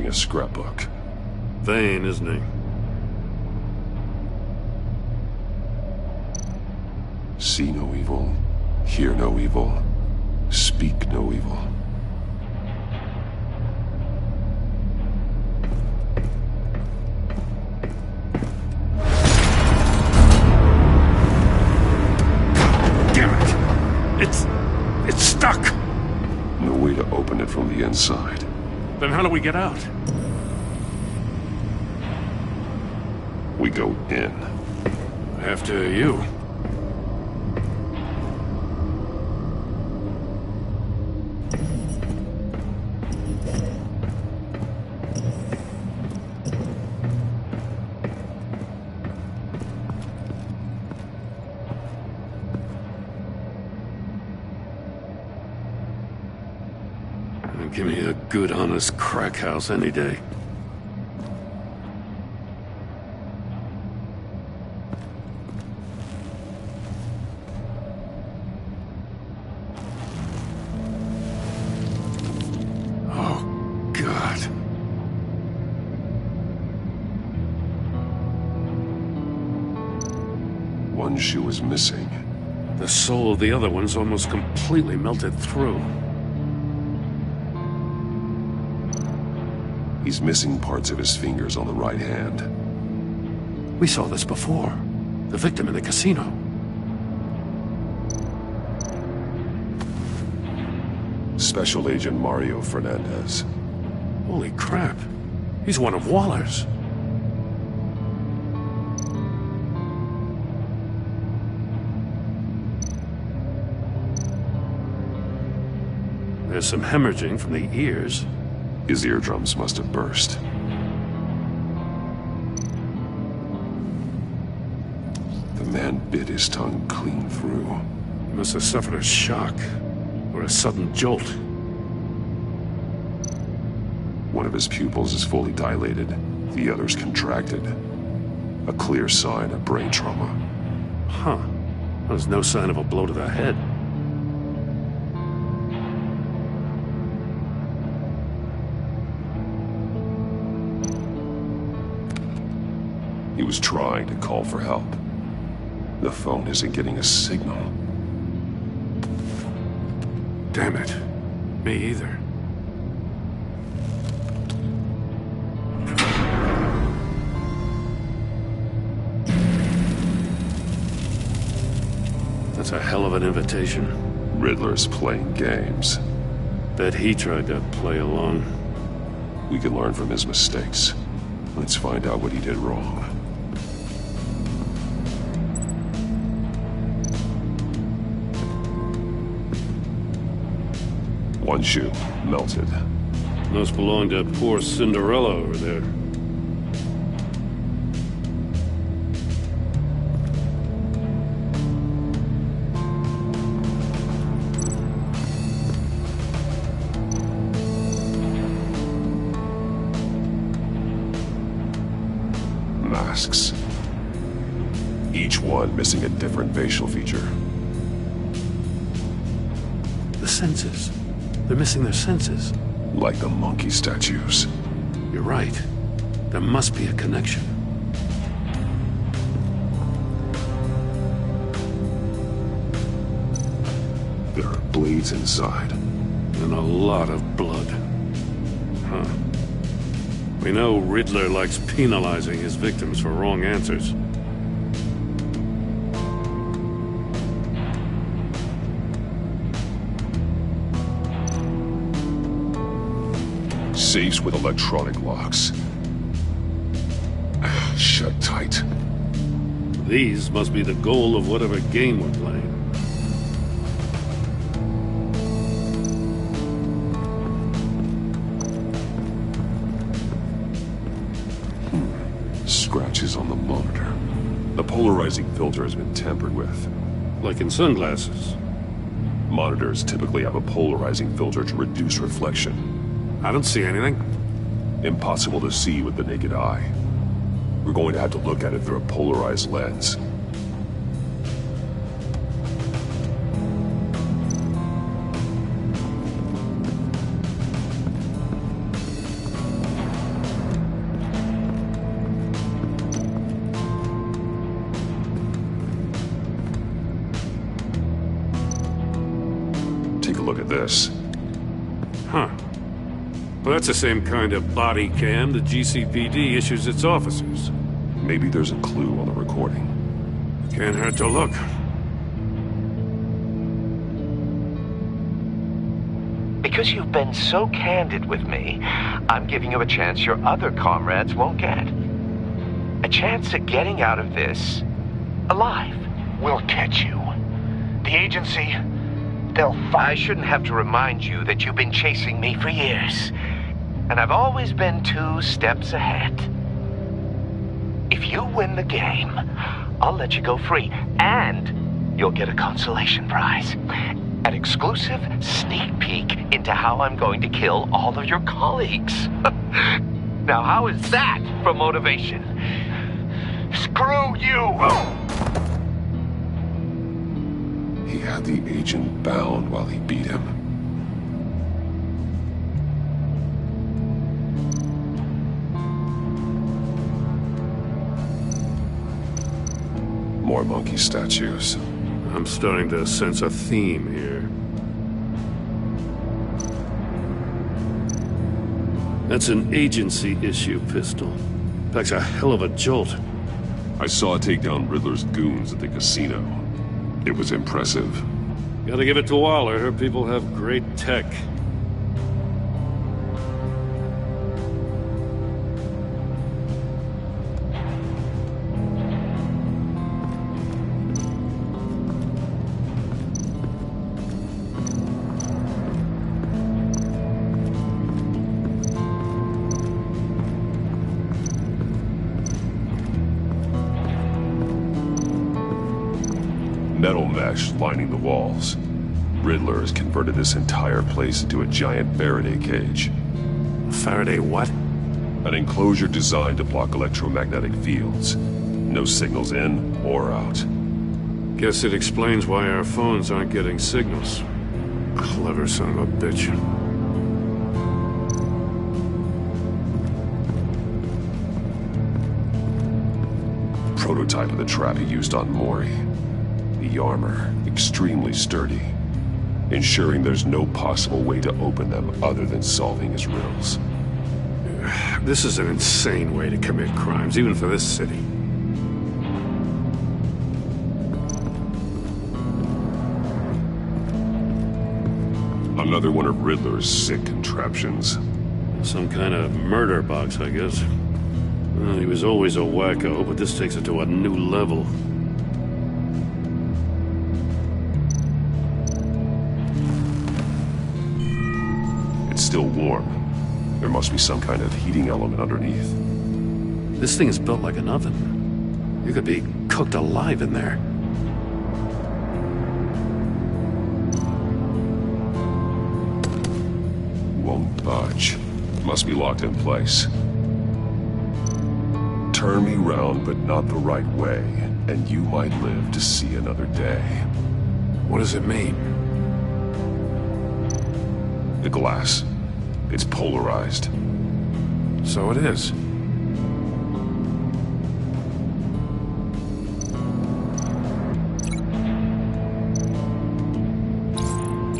reading a scrapbook. Vain, isn't he? See no evil, hear no evil, speak no evil. Damn it! It's stuck! No way to open it from the inside. Then how do we get out? We go in. After you. Give me a good, honest crack house any day. Oh, God. One shoe is missing. The soul of the other one's almost completely melted through. He's missing parts of his fingers on the right hand. We saw this before. The victim in the casino. Special Agent Mario Fernandez. Holy crap. He's one of Waller's. There's some hemorrhaging from the ears. His eardrums must have burst. The man bit his tongue clean through. He must have suffered a shock, or a sudden jolt. One of his pupils is fully dilated, the other's contracted. A clear sign of brain trauma. Huh. There's no sign of a blow to the head. He was trying to call for help. The phone isn't getting a signal. Damn it. Me either. That's a hell of an invitation. Riddler's playing games. Bet he tried to play along. We can learn from his mistakes. Let's find out what he did wrong. One shoe, melted. Must belong to poor Cinderella over there. Masks. Each one missing a different facial feature. The senses. They're missing their senses. Like the monkey statues. You're right. There must be a connection. There are blades inside. And a lot of blood. Huh. We know Riddler likes penalizing his victims for wrong answers. Safes with electronic locks. Shut tight. These must be the goal of whatever game we're playing. Scratches on the monitor. The polarizing filter has been tampered with. Like in sunglasses. Monitors typically have a polarizing filter to reduce reflection. I don't see anything. Impossible to see with the naked eye. We're going to have to look at it through a polarized lens. look at this. Huh. Well, that's the same kind of body cam the GCPD issues its officers. Maybe there's a clue on the recording. Can't hurt to look. Because you've been so candid with me, I'm giving you a chance your other comrades won't get. A chance at getting out of this alive. We'll catch you. The agency, they'll I shouldn't have to remind you that you've been chasing me for years. And I've always been 2 steps ahead. If you win the game, I'll let you go free, and you'll get a consolation prize. An exclusive sneak peek into how I'm going to kill all of your colleagues. Now, how is that for motivation? screw you! He had the agent bound while he beat him. More monkey statues. I'm starting to sense a theme here. That's an agency-issue pistol. Packs a hell of a jolt. I saw it take down Riddler's goons at the casino. It was impressive. Gotta give it to Waller. Her people have great tech. Metal mesh lining the walls. Riddler has converted this entire place into a giant Faraday cage. Faraday what? An enclosure designed to block electromagnetic fields. No signals in or out. Guess it explains why our phones aren't getting signals. Clever son of a bitch. Prototype of the trap he used on Mori. The armor, extremely sturdy, ensuring there's no possible way to open them other than solving his riddles. This is an insane way to commit crimes, even for this city. Another one of Riddler's sick contraptions. Some kind of murder box, I guess. Well, he was always a wacko, but this takes it to a new level. It's still warm. There must be some kind of heating element underneath. This thing is built like an oven. You could be cooked alive in there. Won't budge. Must be locked in place. Turn me round, but not the right way, and you might live to see another day. What does it mean? The glass. It's polarized. So it is.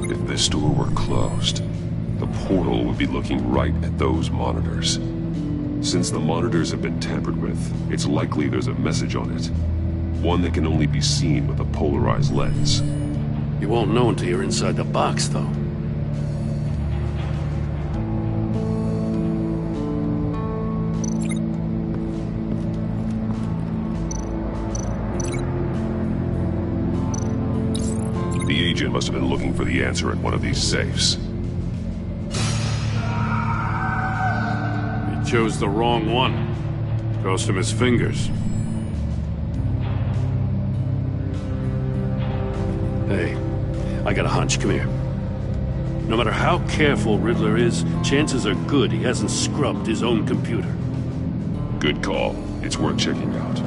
If this door were closed, the portal would be looking right at those monitors. Since the monitors have been tampered with, it's likely there's a message on it. One that can only be seen with a polarized lens. You won't know until you're inside the box, though. The agent must have been looking for the answer in one of these safes. He chose the wrong one. Cost him his fingers. Hey, I got a hunch. Come here. No matter how careful Riddler is, chances are good he hasn't scrubbed his own computer. Good call. It's worth checking out.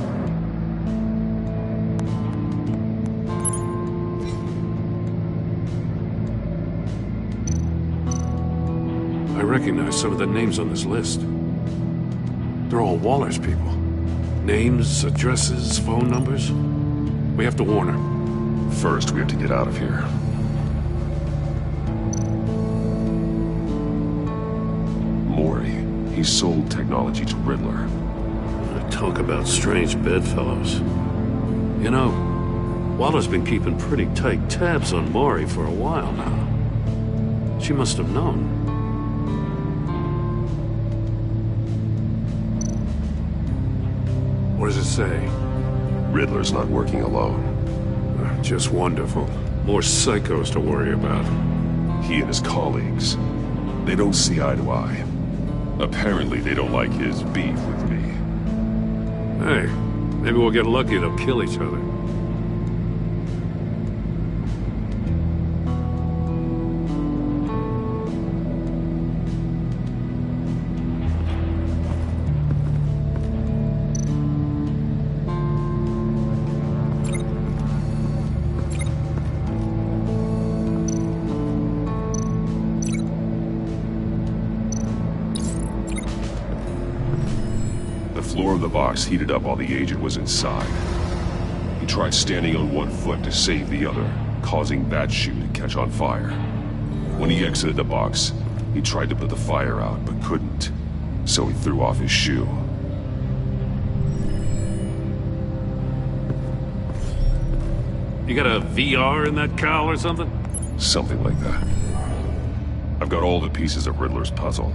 I recognize some of the names on this list. They're all Waller's people. Names, addresses, phone numbers. We have to warn her. First, we have to get out of here. He sold technology to Riddler. Talk about strange bedfellows. You know, Waller's been keeping pretty tight tabs on Maury for a while now. She must have known. What does it say? Riddler's not working alone. Just wonderful. More psychos to worry about. He and his colleagues, they don't see eye to eye. Apparently they don't like his beef with me. Hey, maybe we'll get lucky and they'll kill each other. The floor of the box heated up while the agent was inside. He tried standing on one foot to save the other, causing that shoe to catch on fire. When he exited the box, he tried to put the fire out, but couldn't, so he threw off his shoe. You got a VR in that cowl or something? Something like that. I've got all the pieces of Riddler's puzzle.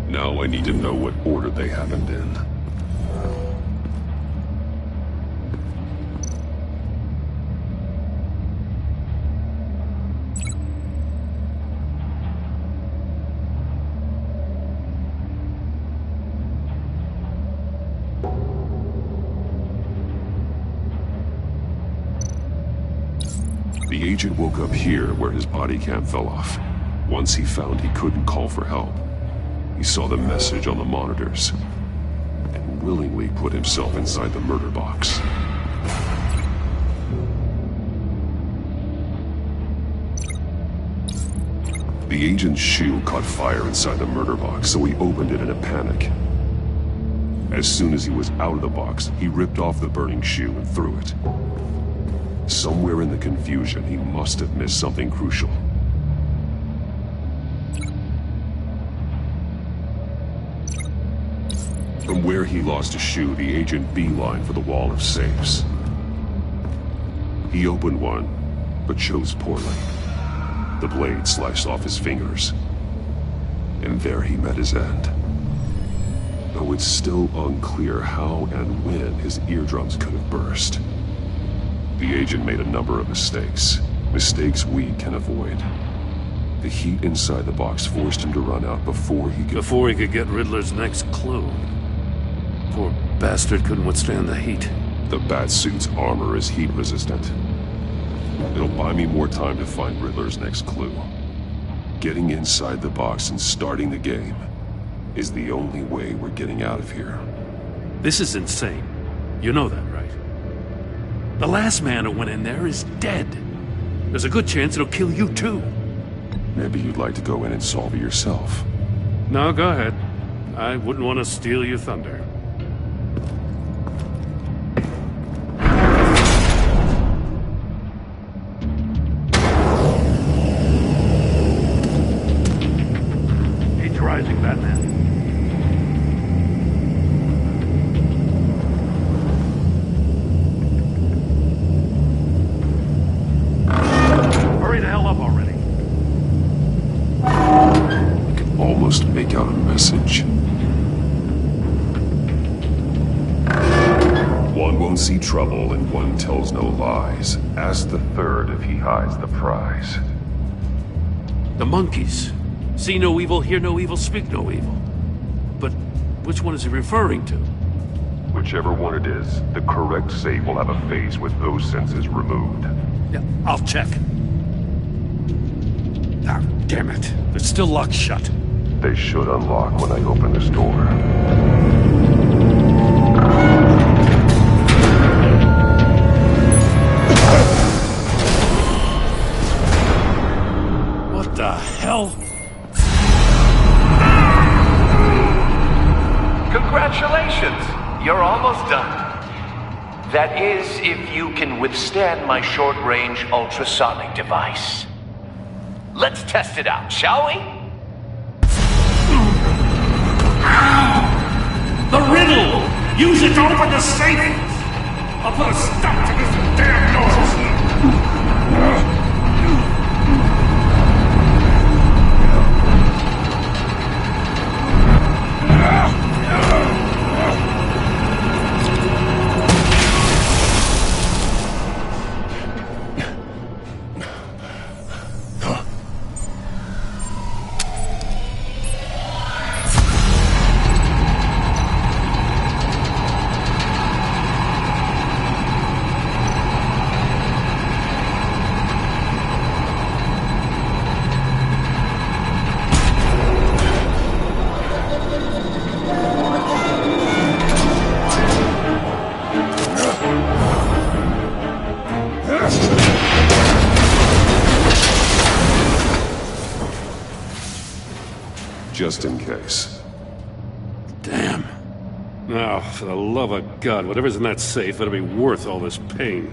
Now I need to know what order they happened in. The agent woke up here where his body cam fell off. Once he found he couldn't call for help, he saw the message on the monitors and willingly put himself inside the murder box. The agent's shoe caught fire inside the murder box, so he opened it in a panic. As soon as he was out of the box, he ripped off the burning shoe and threw it. Somewhere in the confusion, he must have missed something crucial. From where he lost a shoe, the agent beelined for the wall of safes. He opened one, but chose poorly. The blade slashed off his fingers. And there he met his end. Though it's still unclear how and when his eardrums could have burst. The agent made a number of mistakes. Mistakes we can avoid. The heat inside the box forced him to run out before he could get Riddler's next clue. Poor bastard couldn't withstand the heat. The Batsuit's armor is heat resistant. It'll buy me more time to find Riddler's next clue. Getting inside the box and starting the game is the only way we're getting out of here. This is insane. You know that, right? The last man who went in there is dead. There's a good chance it'll kill you too. Maybe you'd like to go in and solve it yourself. No, go ahead. I wouldn't want to steal your thunder. Rising, Batman. Hurry the hell up already. I can almost make out a message. One won't see trouble and one tells no lies. Ask the third if he hides the prize. The monkeys. See no evil, hear no evil, speak no evil. But which one is he referring to? Whichever one it is, the correct save will have a face with those senses removed. Yeah, I'll check. Ah, damn it. It's still locked shut. They should unlock when I open this door. What the hell? Congratulations! You're almost done. That is, if you can withstand my short-range ultrasonic device. Let's test it out, shall we? The riddle! Use it to open the safe! I'll put a stop to this damn noise! Just in case. Damn. Oh, for the love of God, whatever's in that safe better be worth all this pain.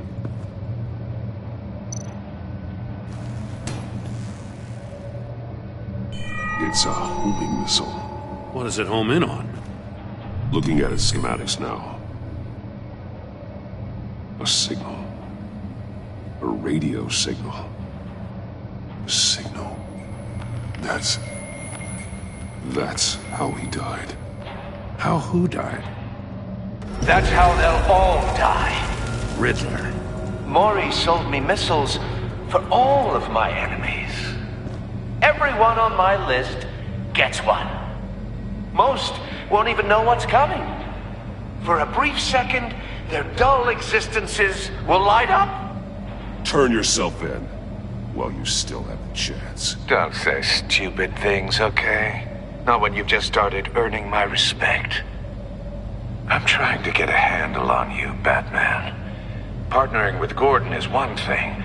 It's a homing missile. What does it home in on? Looking at its schematics now. A signal. A radio signal. A signal. That's how he died. How who died? That's how they'll all die. Riddler. Maury sold me missiles for all of my enemies. Everyone on my list gets one. Most won't even know what's coming. For a brief second, their dull existences will light up. Turn yourself in while you still have the chance. Don't say stupid things, okay? Not when you've just started earning my respect. I'm trying to get a handle on you, Batman. Partnering with Gordon is one thing.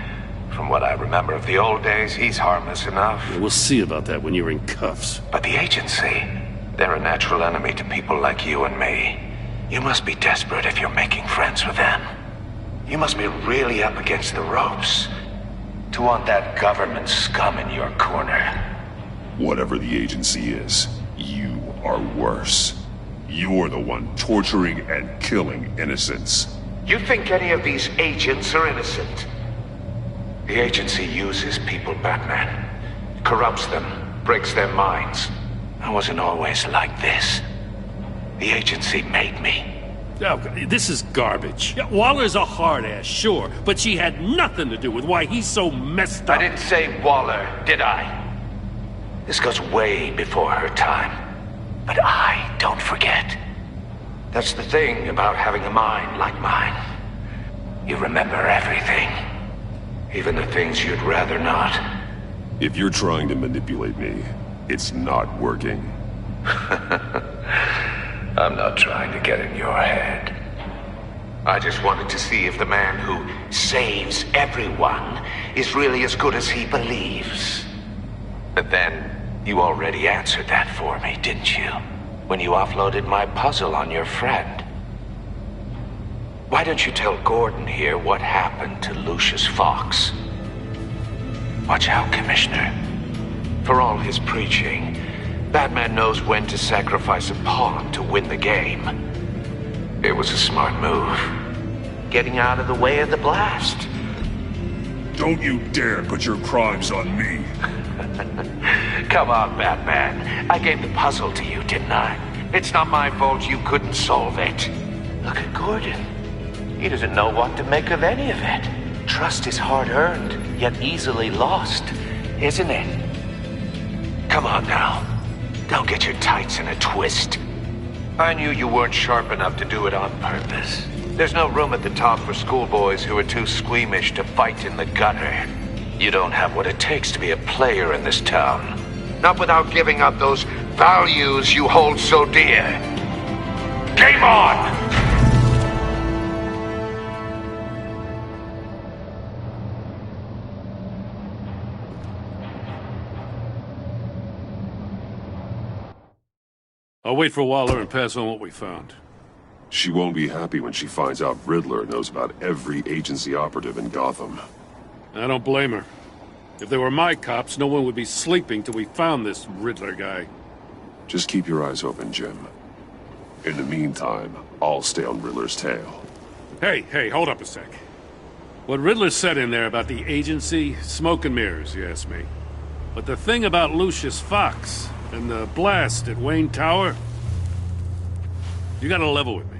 From what I remember of the old days, he's harmless enough. Yeah, we'll see about that when you're in cuffs. But the agency, they're a natural enemy to people like you and me. You must be desperate if you're making friends with them. You must be really up against the ropes to want that government scum in your corner. Whatever the agency is, you are worse. You're the one torturing and killing innocents. You think any of these agents are innocent? The agency uses people, Batman. Corrupts them, breaks their minds. I wasn't always like this. The agency made me. Oh, this is garbage. Yeah, Waller's a hard ass, sure, but she had nothing to do with why he's so messed up. I didn't say Waller, did I? This goes way before her time. But I don't forget. That's the thing about having a mind like mine. You remember everything. Even the things you'd rather not. If you're trying to manipulate me, it's not working. I'm not trying to get in your head. I just wanted to see if the man who saves everyone is really as good as he believes. But then, you already answered that for me, didn't you? When you offloaded my puzzle on your friend. Why don't you tell Gordon here what happened to Lucius Fox? Watch out, Commissioner. For all his preaching, Batman knows when to sacrifice a pawn to win the game. It was a smart move. Getting out of the way of the blast. Don't you dare put your crimes on me. Come on, Batman. I gave the puzzle to you, didn't I? It's not my fault you couldn't solve it. Look at Gordon. He doesn't know what to make of any of it. Trust is hard-earned, yet easily lost, isn't it? Come on now. Don't get your tights in a twist. I knew you weren't sharp enough to do it on purpose. There's no room at the top for schoolboys who are too squeamish to fight in the gutter. You don't have what it takes to be a player in this town. Not without giving up those values you hold so dear. Game on! I'll wait for Waller and pass on what we found. She won't be happy when she finds out Riddler knows about every agency operative in Gotham. I don't blame her. If they were my cops, no one would be sleeping till we found this Riddler guy. Just keep your eyes open, Jim. In the meantime, I'll stay on Riddler's tail. Hey, hold up a sec. What Riddler said in there about the agency, smoke and mirrors, you ask me. But the thing about Lucius Fox and the blast at Wayne Tower, you gotta level with me.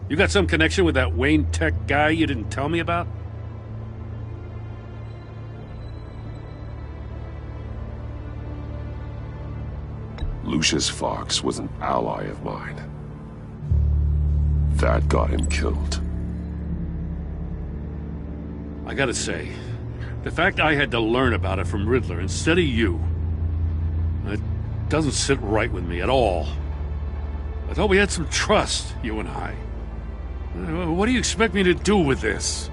You got some connection with that Wayne Tech guy you didn't tell me about? Lucius Fox was an ally of mine. That got him killed. I gotta say, the fact I had to learn about it from Riddler instead of you, it doesn't sit right with me at all. I thought we had some trust, you and I. What do you expect me to do with this?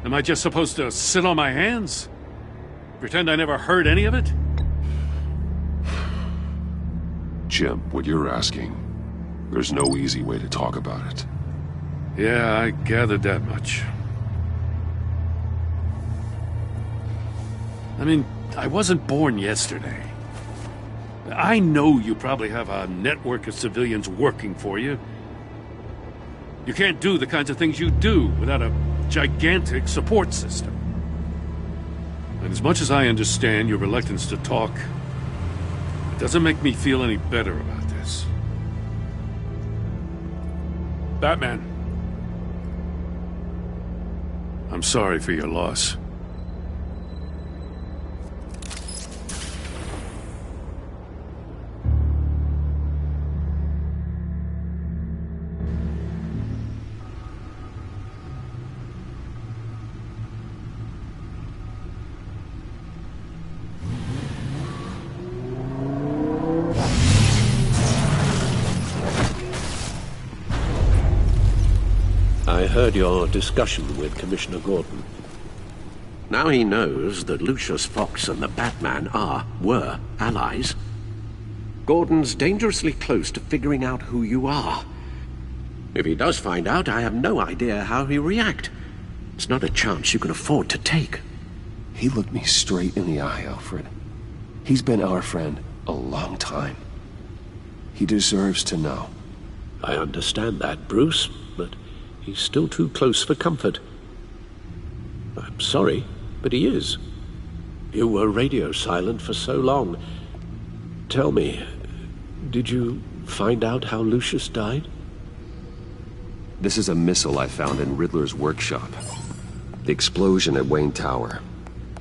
Am I just supposed to sit on my hands? Pretend I never heard any of it? Jim, what you're asking, there's no easy way to talk about it. Yeah, I gathered that much. I mean, I wasn't born yesterday. I know you probably have a network of civilians working for you. You can't do the kinds of things you do without a gigantic support system. And as much as I understand your reluctance to talk, it doesn't make me feel any better about this. Batman. I'm sorry for your loss. I heard your discussion with Commissioner Gordon. Now he knows that Lucius Fox and the Batman were allies. Gordon's dangerously close to figuring out who you are. If he does find out, I have no idea how he'll react. It's not a chance you can afford to take. He looked me straight in the eye, Alfred. He's been our friend a long time. He deserves to know. I understand that, Bruce, but he's still too close for comfort. I'm sorry, but he is. You were radio silent for so long. Tell me, did you find out how Lucius died? This is a missile I found in Riddler's workshop. The explosion at Wayne Tower.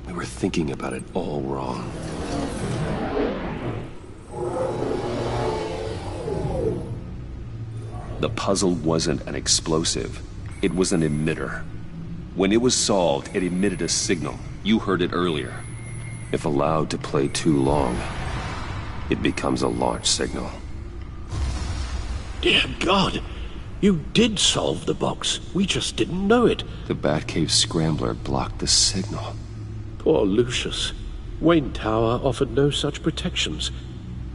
We were thinking about it all wrong. The puzzle wasn't an explosive. It was an emitter. When it was solved, it emitted a signal. You heard it earlier. If allowed to play too long, it becomes a launch signal. Dear God! You did solve the box. We just didn't know it. The Batcave scrambler blocked the signal. Poor Lucius. Wayne Tower offered no such protections.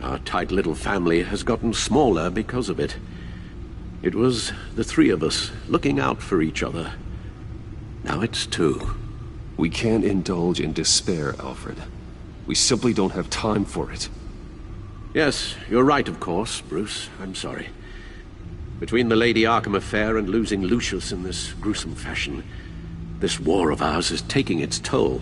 Our tight little family has gotten smaller because of it. It was the three of us looking out for each other. Now it's two. We can't indulge in despair, Alfred. We simply don't have time for it. Yes, you're right, of course, Bruce. I'm sorry. Between the Lady Arkham affair and losing Lucius in this gruesome fashion, this war of ours is taking its toll.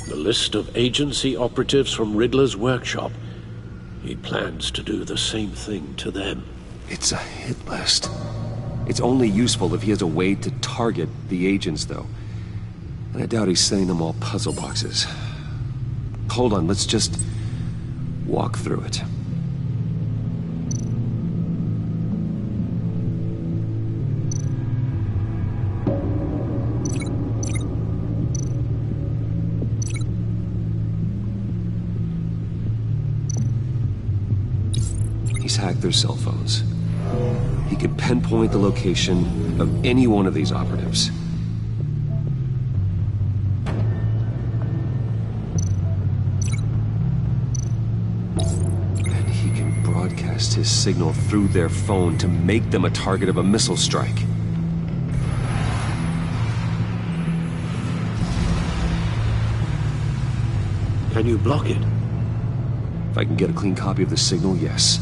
The list of agency operatives from Riddler's workshop. He plans to do the same thing to them. It's a hit list. It's only useful if he has a way to target the agents, though. And I doubt he's sending them all puzzle boxes. Hold on, let's just walk through it. He's hacked their cell phones. He could pinpoint the location of any one of these operatives. And he can broadcast his signal through their phone to make them a target of a missile strike. Can you block it? If I can get a clean copy of the signal, yes.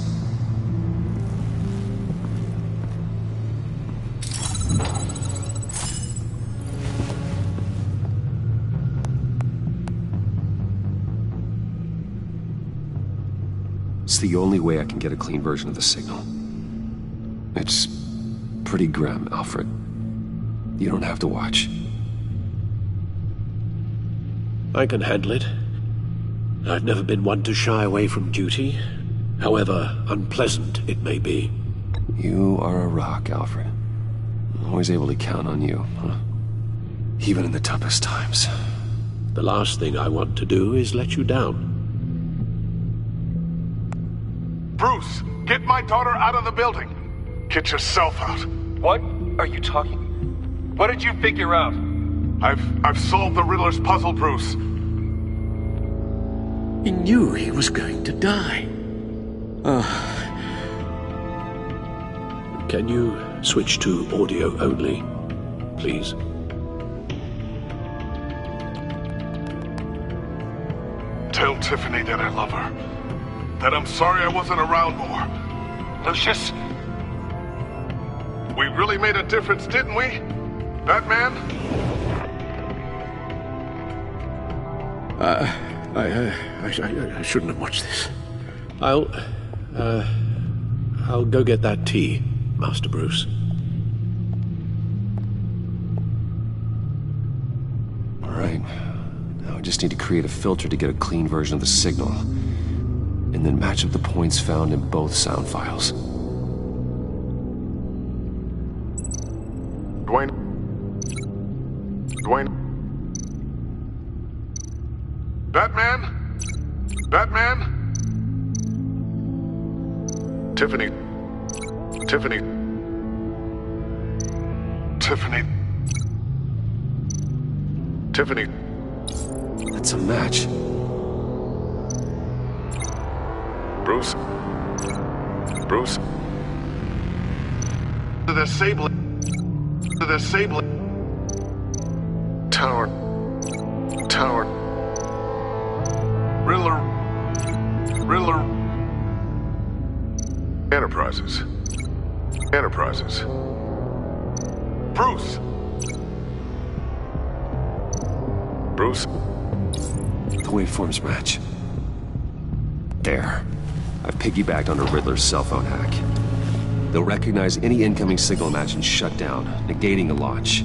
It's the only way I can get a clean version of the signal. It's pretty grim, Alfred. You don't have to watch. I can handle it. I've never been one to shy away from duty, however unpleasant it may be. You are a rock, Alfred. I'm always able to count on you, huh? Even in the toughest times. The last thing I want to do is let you down. Bruce, get my daughter out of the building. Get yourself out. What are you talking? What did you figure out? I've solved the Riddler's puzzle, Bruce. He knew he was going to die. Can you switch to audio only, please? Tell Tiffany that I love her. That I'm sorry I wasn't around more. Lucius? We really made a difference, didn't we? Batman? I shouldn't have watched this. I'll go get that tea, Master Bruce. All right. Now I just need to create a filter to get a clean version of the signal. And then match up the points found in both sound files. Dwayne? Batman? Batman? Tiffany? Tiffany? Tiffany? Tiffany? That's a match. Bruce? Bruce? The disabling. Tower. Riddler. Enterprises. Bruce! The waveforms match. There. I've piggybacked onto Riddler's cell phone hack. They'll recognize any incoming signal match and shut down, negating a launch.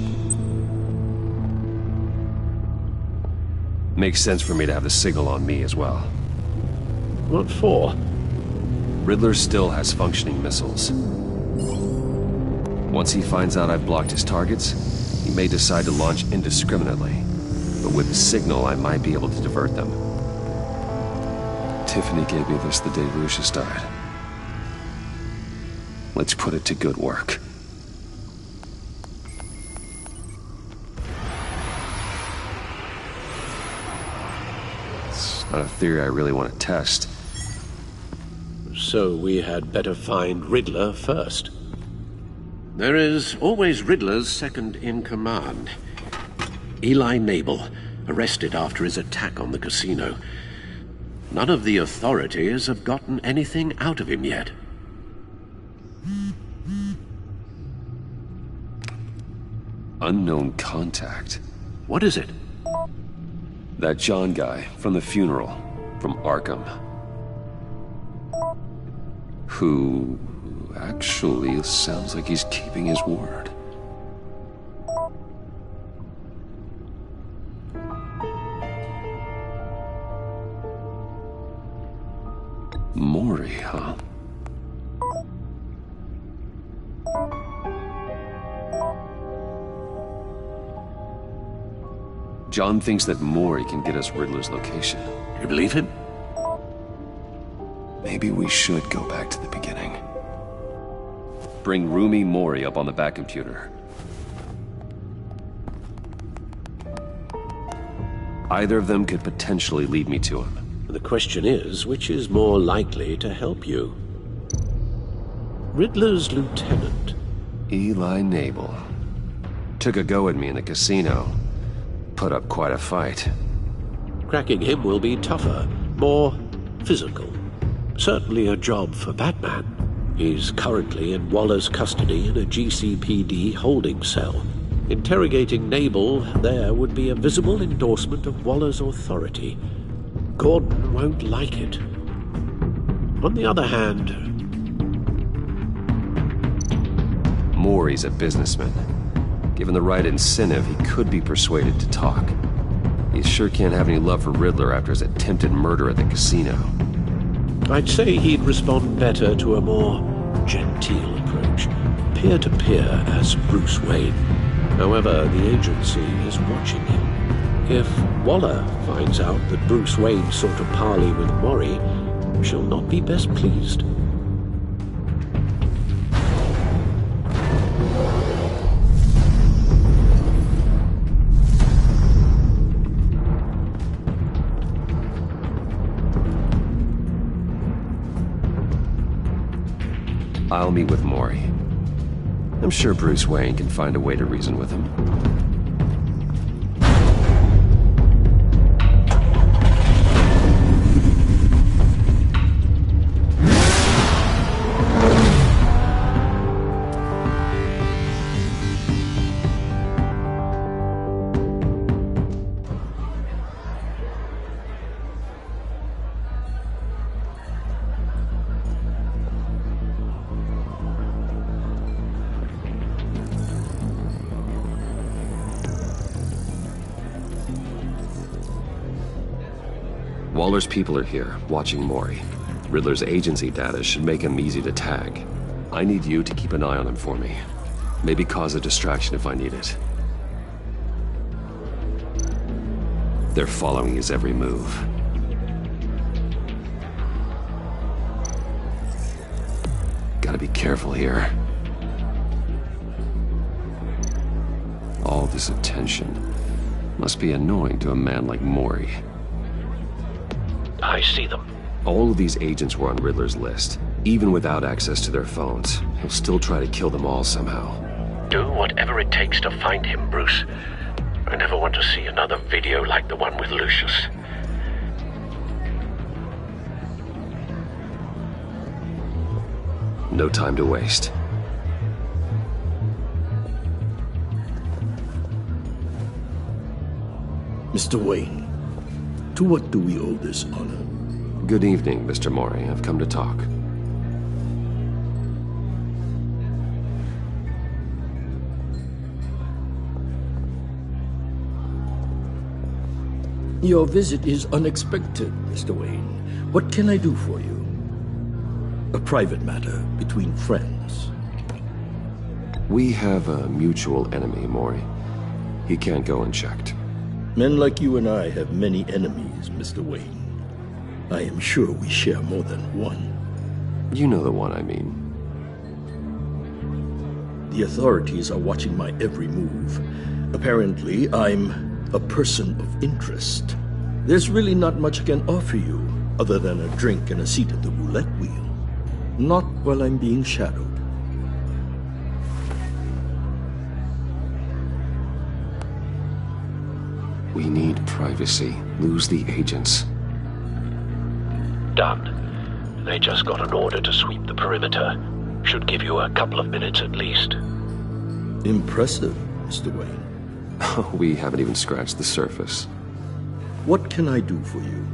Makes sense for me to have the signal on me as well. What for? Riddler still has functioning missiles. Once he finds out I've blocked his targets, he may decide to launch indiscriminately. But with the signal, I might be able to divert them. Tiffany gave me this the day Lucius died. Let's put it to good work. It's not a theory I really want to test. So we had better find Riddler first. There is always Riddler's second-in-command. Eli Nabel, arrested after his attack on the casino. None of the authorities have gotten anything out of him yet. Unknown contact. What is it? That John guy from the funeral, from Arkham. Who actually sounds like he's keeping his word. Mori, huh? John thinks that Mori can get us Riddler's location. You believe him? Maybe we should go back to the beginning. Bring Rumi Mori up on the back computer. Either of them could potentially lead me to him. The question is, which is more likely to help you? Riddler's lieutenant. Eli Nabel. Took a go at me in the casino. Put up quite a fight. Cracking him will be tougher, more physical. Certainly a job for Batman. He's currently in Waller's custody in a GCPD holding cell. Interrogating Nabel there would be a visible endorsement of Waller's authority. Gordon won't like it. On the other hand... Maury's a businessman. Given the right incentive, he could be persuaded to talk. He sure can't have any love for Riddler after his attempted murder at the casino. I'd say he'd respond better to a more genteel approach, peer-to-peer as Bruce Wayne. However, the agency is watching him. If Waller finds out that Bruce Wayne sought a parley with Maury, she'll not be best pleased. I'll meet with Maury. I'm sure Bruce Wayne can find a way to reason with him. Waller's people are here, watching Maury. Riddler's agency data should make him easy to tag. I need you to keep an eye on him for me. Maybe cause a distraction if I need it. They're following his every move. Gotta be careful here. All this attention must be annoying to a man like Maury. I see them. All of these agents were on Riddler's list. Even without access to their phones, he'll still try to kill them all somehow. Do whatever it takes to find him, Bruce. I never want to see another video like the one with Lucius. No time to waste. Mr. Wayne, to what do we owe this honor? Good evening, Mr. Maury. I've come to talk. Your visit is unexpected, Mr. Wayne. What can I do for you? A private matter between friends. We have a mutual enemy, Maury. He can't go unchecked. Men like you and I have many enemies, Mr. Wayne. I am sure we share more than one. You know the one I mean. The authorities are watching my every move. Apparently, I'm a person of interest. There's really not much I can offer you, other than a drink and a seat at the roulette wheel. Not while I'm being shadowed. We need privacy. Lose the agents. Done. They just got an order to sweep the perimeter. Should give you a couple of minutes at least. Impressive, Mr. Wayne. We haven't even scratched the surface. What can I do for you?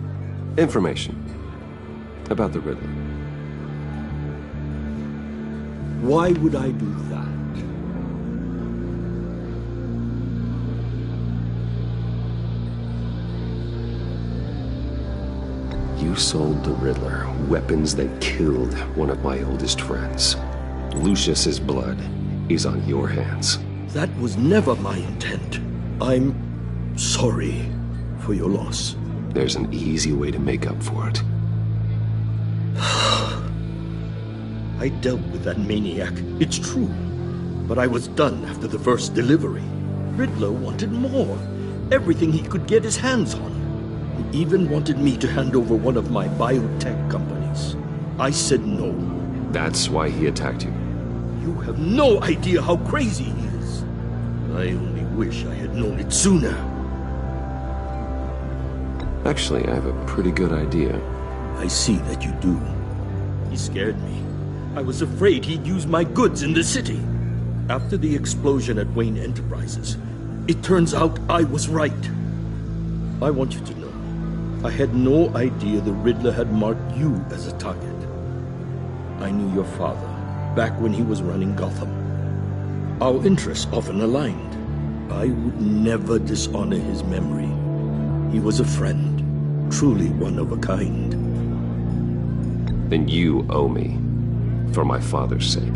Information. About the Riddler. Why would I do that? You sold the Riddler weapons that killed one of my oldest friends. Lucius's blood is on your hands. That was never my intent. I'm sorry for your loss. There's an easy way to make up for it. I dealt with that maniac, it's true. But I was done after the first delivery. Riddler wanted more. Everything he could get his hands on. He even wanted me to hand over one of my biotech companies. I said no. That's why he attacked you. You have no idea how crazy he is. I only wish I had known it sooner. Actually, I have a pretty good idea. I see that you do. He scared me. I was afraid he'd use my goods in the city. After the explosion at Wayne Enterprises, it turns out I was right. I want you to know, I had no idea the Riddler had marked you as a target. I knew your father back when he was running Gotham. Our interests often aligned. I would never dishonor his memory. He was a friend, truly one of a kind. Then you owe me, for my father's sake.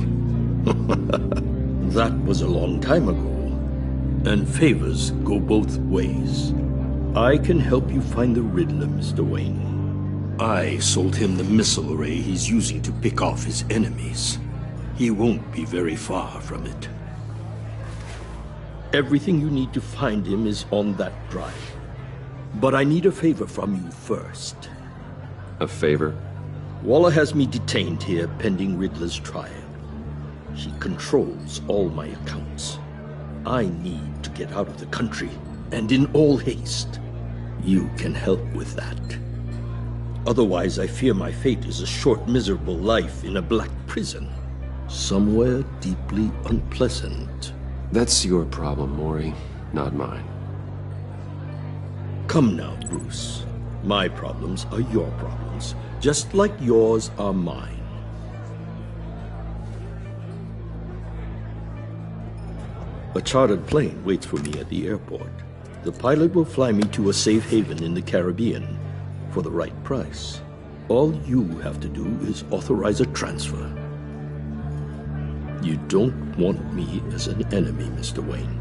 That was a long time ago, and favors go both ways. I can help you find the Riddler, Mr. Wayne. I sold him the missile array he's using to pick off his enemies. He won't be very far from it. Everything you need to find him is on that drive. But I need a favor from you first. A favor? Waller has me detained here pending Riddler's trial. She controls all my accounts. I need to get out of the country, and in all haste. You can help with that. Otherwise, I fear my fate is a short, miserable life in a black prison. Somewhere deeply unpleasant. That's your problem, Maury, not mine. Come now, Bruce. My problems are your problems, just like yours are mine. A chartered plane waits for me at the airport. The pilot will fly me to a safe haven in the Caribbean for the right price. All you have to do is authorize a transfer. You don't want me as an enemy, Mr. Wayne.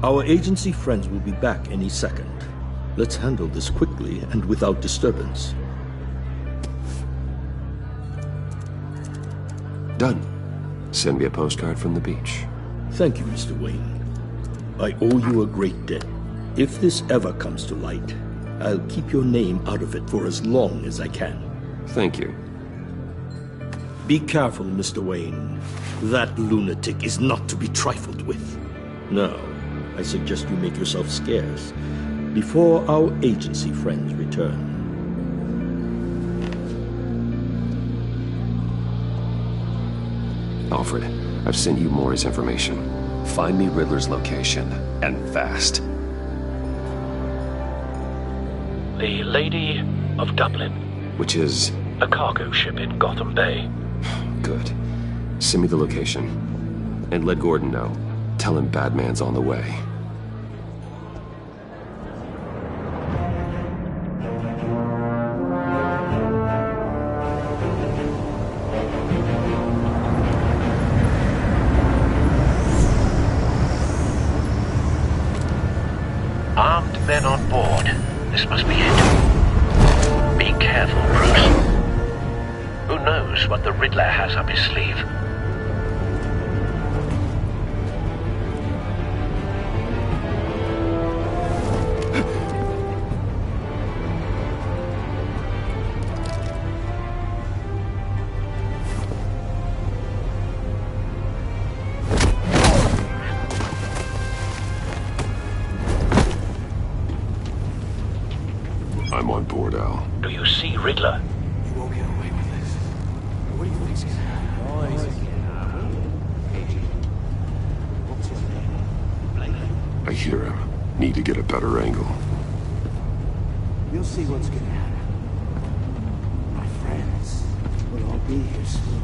Our agency friends will be back any second. Let's handle this quickly and without disturbance. Done. Send me a postcard from the beach. Thank you, Mr. Wayne. I owe you a great debt. If this ever comes to light, I'll keep your name out of it for as long as I can. Thank you. Be careful, Mr. Wayne. That lunatic is not to be trifled with. Now, I suggest you make yourself scarce before our agency friends return. Alfred, I've sent you Maury's information. Find me Riddler's location, and fast. The Lady of Dublin. Which is? A cargo ship in Gotham Bay. Good. Send me the location. And let Gordon know. Tell him Batman's on the way. Armed men on board. This must be it. Be careful, Bruce. Who knows what the Riddler has up his sleeve? I'm on board, Al. Do you see Riddler? You won't get away with this. What do you think's gonna happen? What's his name? I hear him. Need to get a better angle. You'll see what's gonna happen. My friends will all be here soon.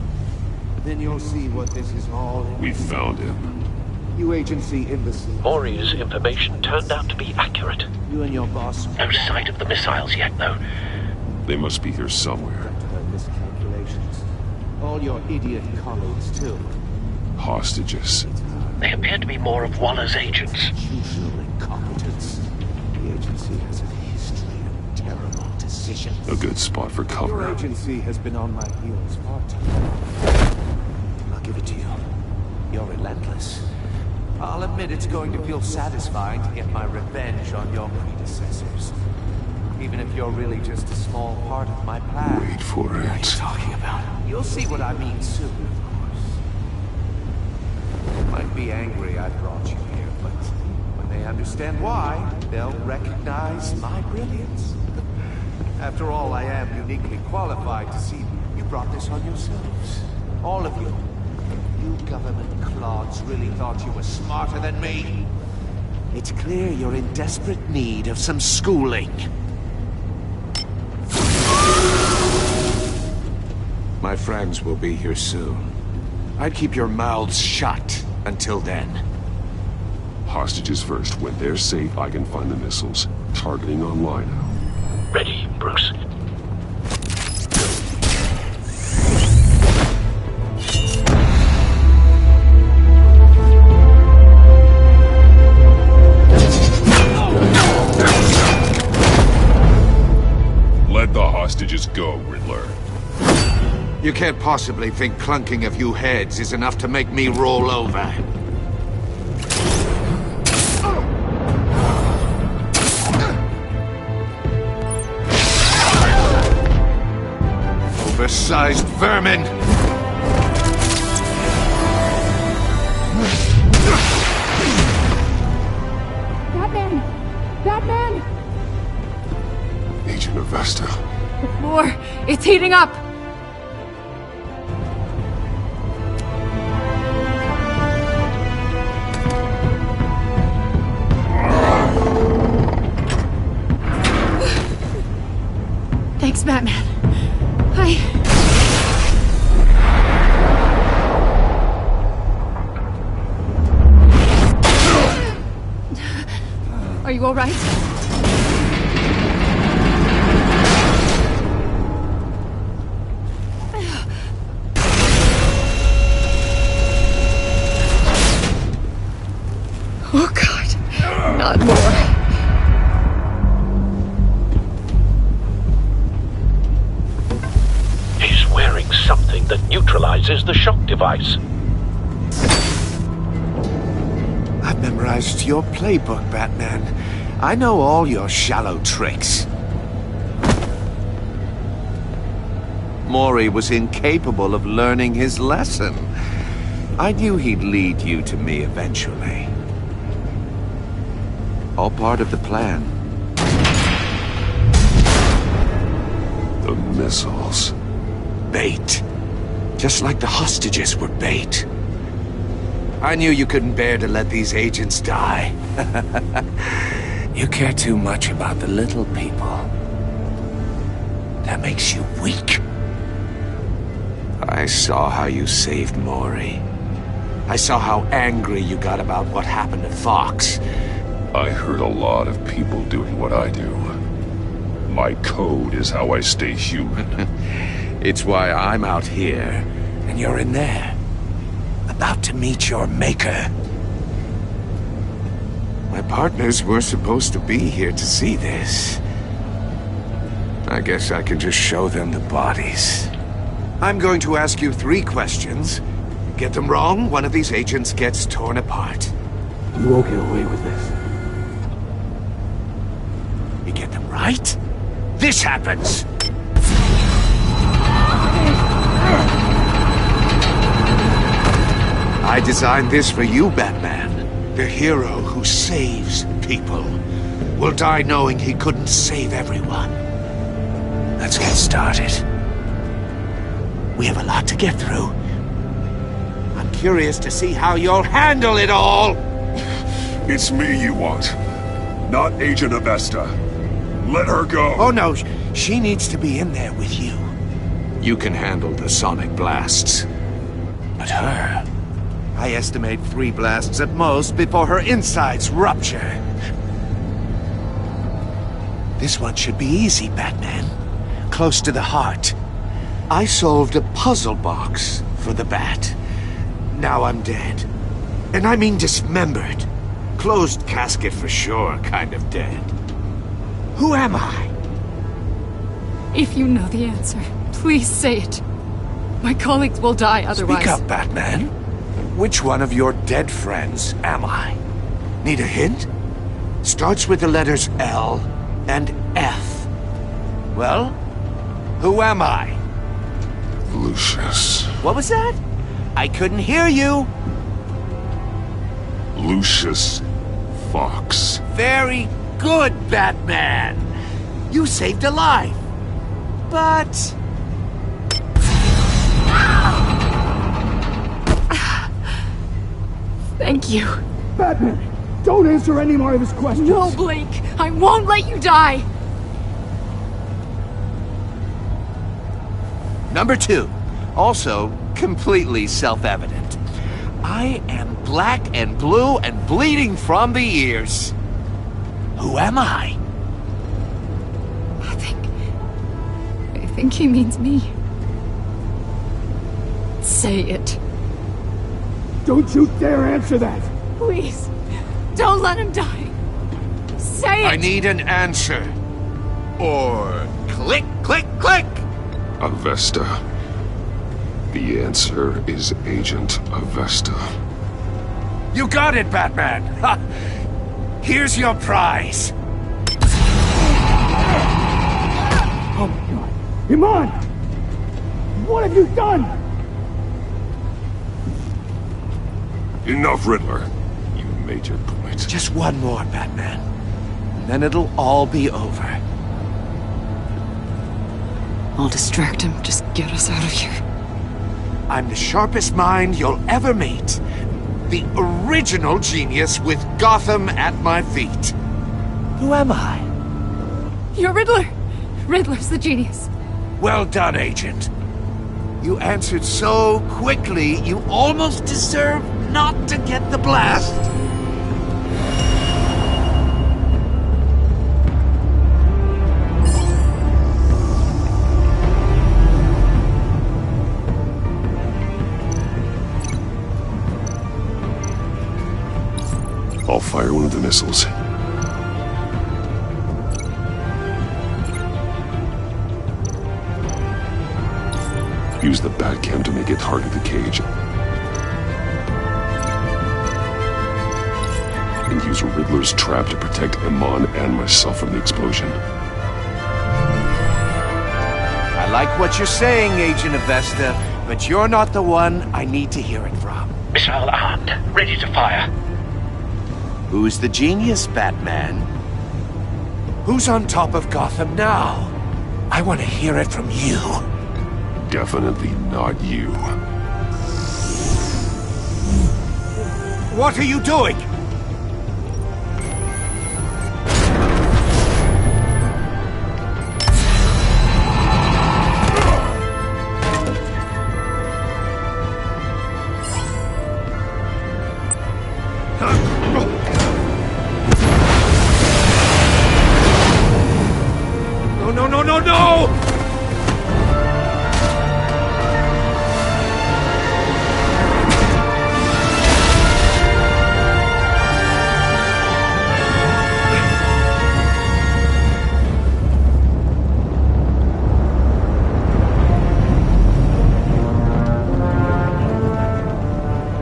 Then you'll see what this is all in. We found him. You agency imbecile. Maury's information turned out to be accurate. You and your boss. No sight of the missiles yet, though. They must be here somewhere. Her miscalculations. All your idiot colleagues, too. Hostages. They appear to be more of Waller's agents. Institutional incompetence. The agency has a history of terrible decisions. A good spot for Your cover. agency has been on my heels far too long. I'll give it to you. You're relentless. I'll admit it's going to feel satisfying to get my revenge on your predecessors. Even if you're really just a small part of my plan. Wait for What are you it. talking about? You'll see what I mean soon, of course. You might be angry I brought you here, but when they I understand why. They'll recognize my brilliance. After all, I am uniquely qualified to see you brought this on yourselves. All of you. You government clods really thought you were smarter than me. It's clear you're in desperate need of some schooling. My friends will be here soon. I'd keep your mouths shut until then. Hostages first. When they're safe, I can find the missiles. Targeting online now. Ready, Bruce. Let the hostages go, Riddler. You can't possibly think clunking a few heads is enough to make me roll over. Oversized vermin! Batman! Batman! Agent Avesta. The floor, it's heating up! Thanks, Batman. Are you all right? Oh, God. Not more. He's wearing something that neutralizes the shock device. I've memorized your playbook, Batman. I know all your shallow tricks. Mori was incapable of learning his lesson. I knew he'd lead you to me eventually. All part of the plan. The missiles. Bait. Just like the hostages were bait. I knew you couldn't bear to let these agents die. You care too much about the little people. That makes you weak. I saw how you saved Mori. I saw how angry you got about what happened to Fox. I hurt a lot of people doing what I do. My code is how I stay human. It's why I'm out here, and you're in there. About to meet your maker. My partners were supposed to be here to see this. I guess I can just show them the bodies. I'm going to ask you 3 questions. Get them wrong, one of these agents gets torn apart. You won't get away with this. You get them right, this happens! I designed this for you, Batman. The hero who saves people will die knowing he couldn't save everyone. Let's get started. We have a lot to get through. I'm curious to see how you'll handle it all! It's me you want, not Agent Avesta. Let her go! Oh no, she needs to be in there with you. You can handle the sonic blasts. But her... I estimate 3 blasts at most before her insides rupture. This one should be easy, Batman. Close to the heart. I solved a puzzle box for the Bat. Now I'm dead. And I mean dismembered. Closed casket for sure, kind of dead. Who am I? If you know the answer, please say it. My colleagues will die otherwise. Speak up, Batman. Which one of your dead friends am I? Need a hint? Starts with the letters L and F. Well, who am I? Lucius. What was that? I couldn't hear you. Lucius Fox. Very good, Batman. You saved a life. But... Thank you. Batman, don't answer any more of his questions. No, Blake. I won't let you die. Number 2. Also completely self-evident. I am black and blue and bleeding from the ears. Who am I? I think he means me. Say it. Don't you dare answer that! Please, don't let him die. Say it! I need an answer. Or click, click, click! Avesta. The answer is Agent Avesta. You got it, Batman! Ha. Here's your prize. Oh my god. Iman! What have you done? Enough, Riddler. You made your point. Just one more, Batman. And then it'll all be over. I'll distract him. Just get us out of here. I'm the sharpest mind you'll ever meet. The original genius with Gotham at my feet. Who am I? You're Riddler. Riddler's the genius. Well done, Agent. You answered so quickly, you almost deserve not to get the blast. I'll fire one of the missiles. Use the Batcam to make it target the cage. And use Riddler's trap to protect Iman and myself from the explosion. I like what you're saying, Agent Avesta, but you're not the one I need to hear it from. Missile armed, ready to fire. Who's the genius, Batman? Who's on top of Gotham now? I want to hear it from you. Definitely not you. What are you doing? No!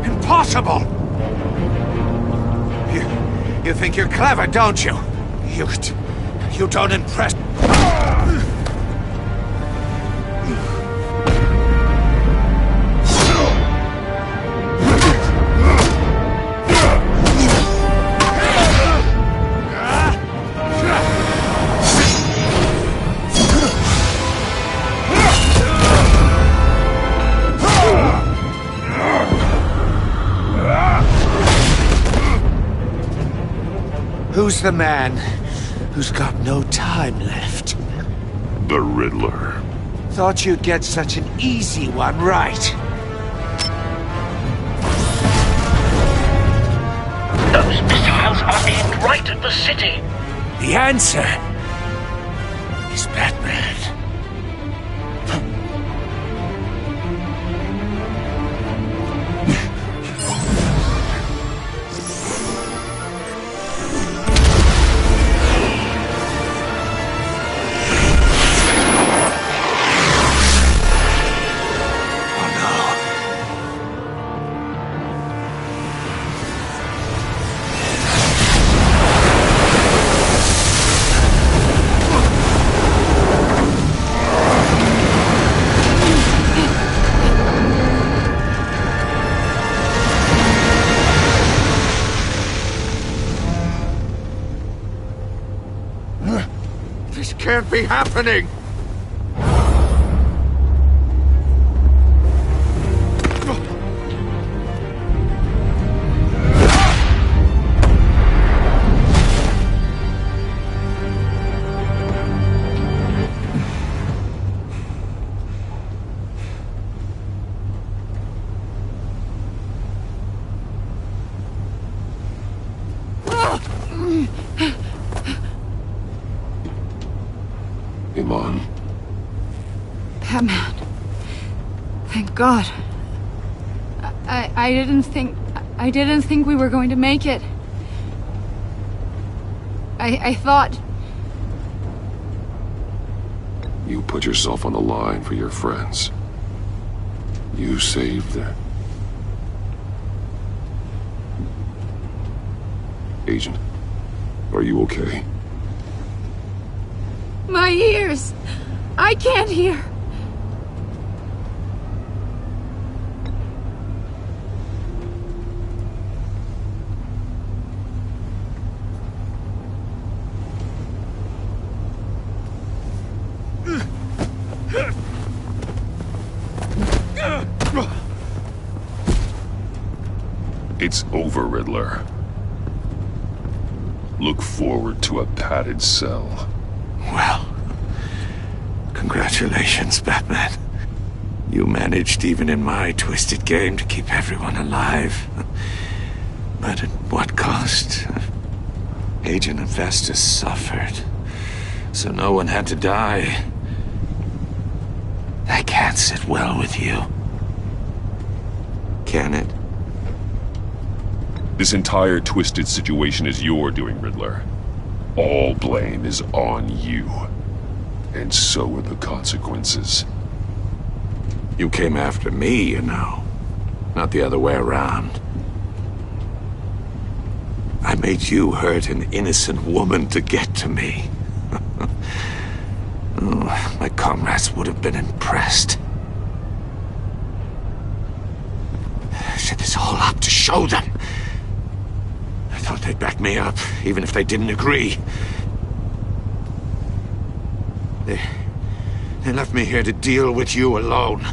Impossible! You think you're clever, don't you? You don't impress... Who's the man who's got no time left? The Riddler. Thought you'd get such an easy one right. Those missiles are aimed right at the city. The answer is Batman. be happening? Iman. Batman. Thank God. I didn't think we were going to make it. I thought... You put yourself on the line for your friends. You saved them. Agent, are you okay? My ears! I can't hear! It's over, Riddler. Look forward to a padded cell. Well, congratulations, Batman. You managed, even in my twisted game, to keep everyone alive. But at what cost? Agent Infestus suffered, so no one had to die. That can't sit well with you. Can it? This entire twisted situation is your doing, Riddler. All blame is on you. And so are the consequences. You came after me, you know. Not the other way around. I made you hurt an innocent woman to get to me. Oh, my comrades would have been impressed. I set this all up to show them. I thought they'd back me up, even if they didn't agree. They left me here to deal with you alone.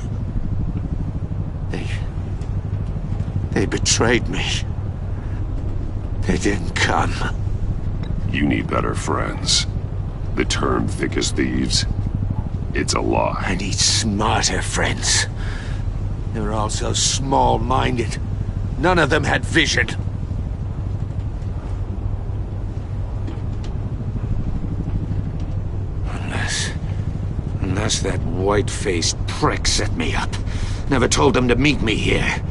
They betrayed me. They didn't come. You need better friends. The term thick as thieves, it's a lie. I need smarter friends. They were all so small-minded. None of them had vision. Unless that white-faced prick set me up. Never told them to meet me here.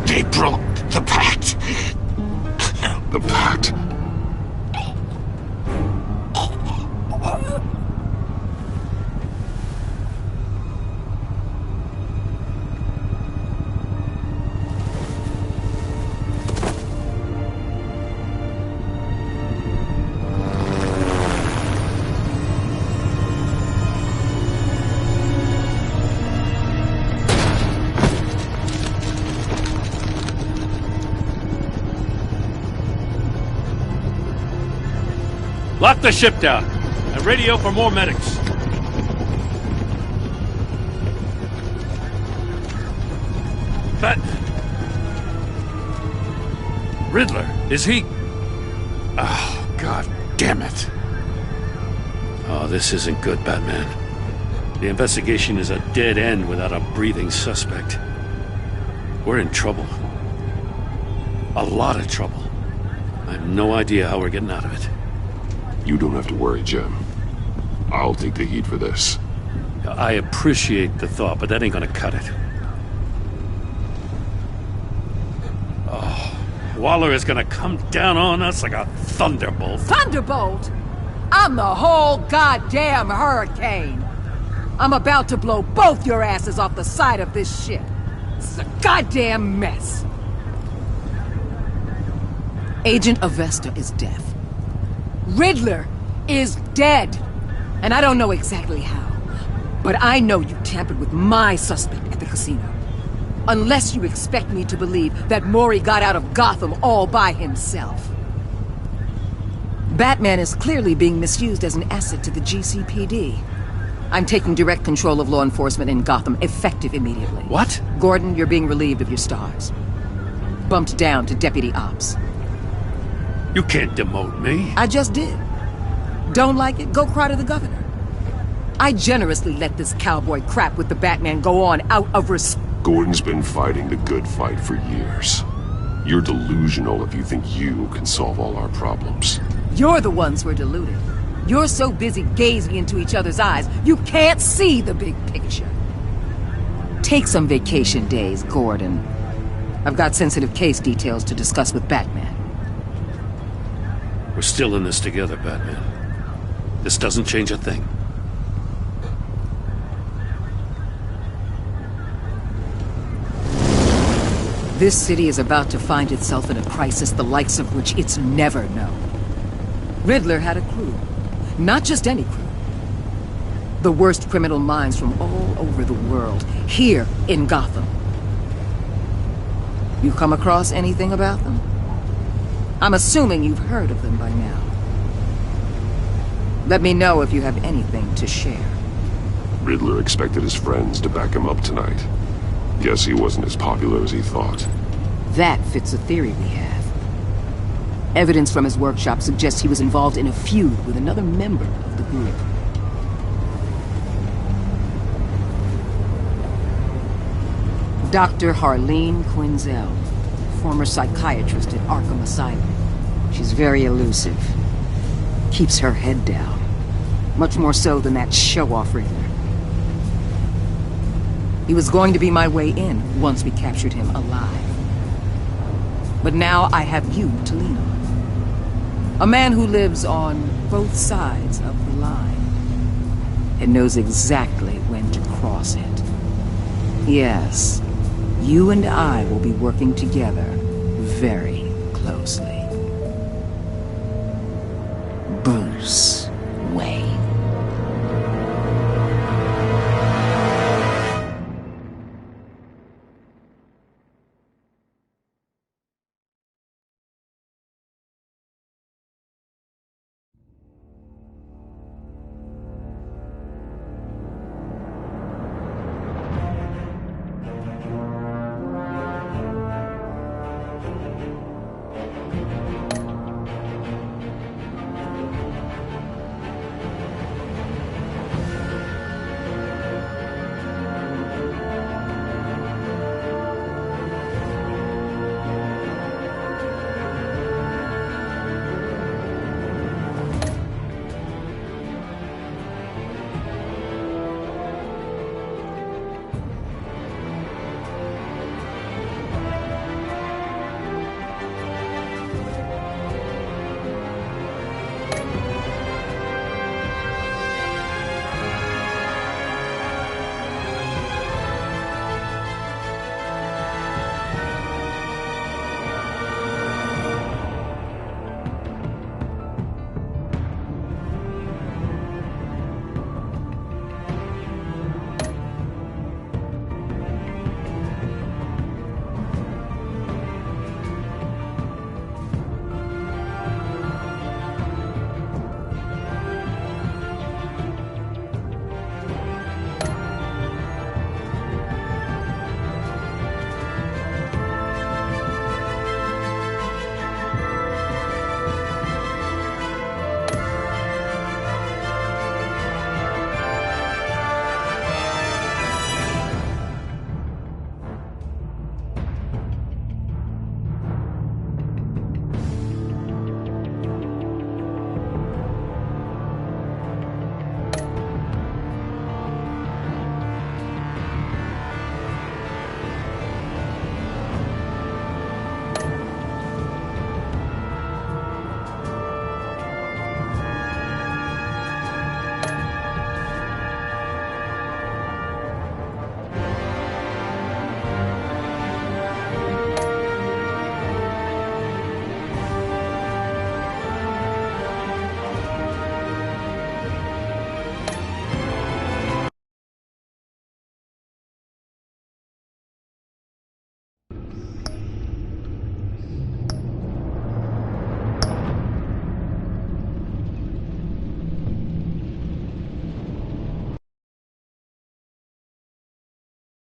They broke the pact. The pact? Lock the ship down and radio for more medics. But... Riddler, is he... Oh, God damn it. Oh, this isn't good, Batman. The investigation is a dead end without a breathing suspect. We're in trouble. A lot of trouble. I have no idea how we're getting out of it. You don't have to worry, Jim. I'll take the heat for this. I appreciate the thought, but that ain't gonna cut it. Oh, Waller is gonna come down on us like a thunderbolt. Thunderbolt? I'm the whole goddamn hurricane. I'm about to blow both your asses off the side of this ship. This is a goddamn mess. Agent Avesta is deaf. Riddler is dead. And I don't know exactly how. But I know you tampered with my suspect at the casino. Unless you expect me to believe that Maury got out of Gotham all by himself. Batman is clearly being misused as an asset to the GCPD. I'm taking direct control of law enforcement in Gotham, effective immediately. What? Gordon, you're being relieved of your stars. Bumped down to Deputy Ops. You can't demote me. I just did. Don't like it? Go cry to the governor. I generously let this cowboy crap with the Batman go on out of respect. Gordon's been fighting the good fight for years. You're delusional if you think you can solve all our problems. You're the ones who are deluded. You're so busy gazing into each other's eyes, you can't see the big picture. Take some vacation days, Gordon. I've got sensitive case details to discuss with Batman. We're still in this together, Batman. This doesn't change a thing. This city is about to find itself in a crisis the likes of which it's never known. Riddler had a crew. Not just any crew. The worst criminal minds from all over the world, here in Gotham. You come across anything about them? I'm assuming you've heard of them by now. Let me know if you have anything to share. Riddler expected his friends to back him up tonight. Guess he wasn't as popular as he thought. That fits a theory we have. Evidence from his workshop suggests he was involved in a feud with another member of the group. Dr. Harleen Quinzel, former psychiatrist at Arkham Asylum. She's very elusive. Keeps her head down. Much more so than that show-off Riddler. He was going to be my way in once we captured him alive. But now I have you to lean on. A man who lives on both sides of the line and knows exactly when to cross it. Yes, you and I will be working together very closely. Bruce.